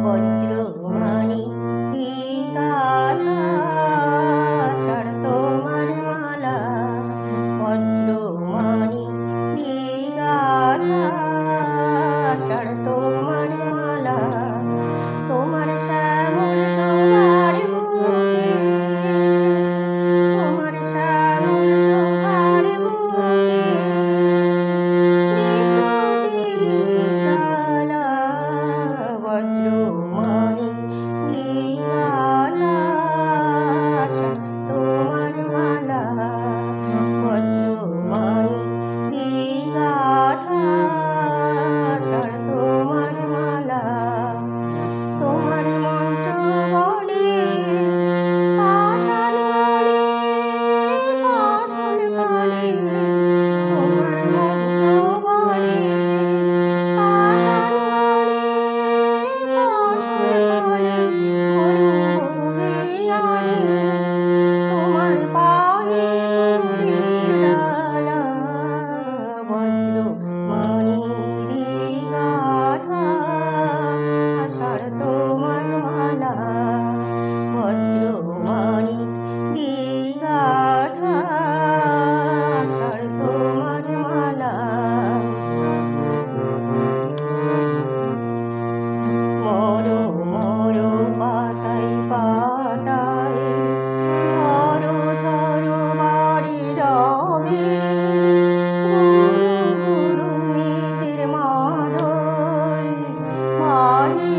বজ্রমণি গাথা ষড় তোমার মালা বজ্রমণি গাথা ষড় তোমার মালা তোমার শ্যামল শোভার বুকে তোমার শ্যামল শোভার বুকে বিদ্যুতের জ্বালা বজ্রমণি গাথা তোমার মালা বজ্রমণি গাথা তোমার মালা তোমার মন্ত্র বলে পাষাণ গলে পাষাণ গলে তোমার মন্ত্র বলে পাষাণ গলে পাষাণ গলে মরু বহে আনে তোমার পায়ে ফুলের ডালা বজ্রমণি গাথা ষড় তোমার মালা বজ্রমণি গাথা ষড় তোমার মালা মরো মরো পাতায় পাতায় ধরো ধরো বাড়ি রবে গুরু গুরু মেঘের মাদল বাজে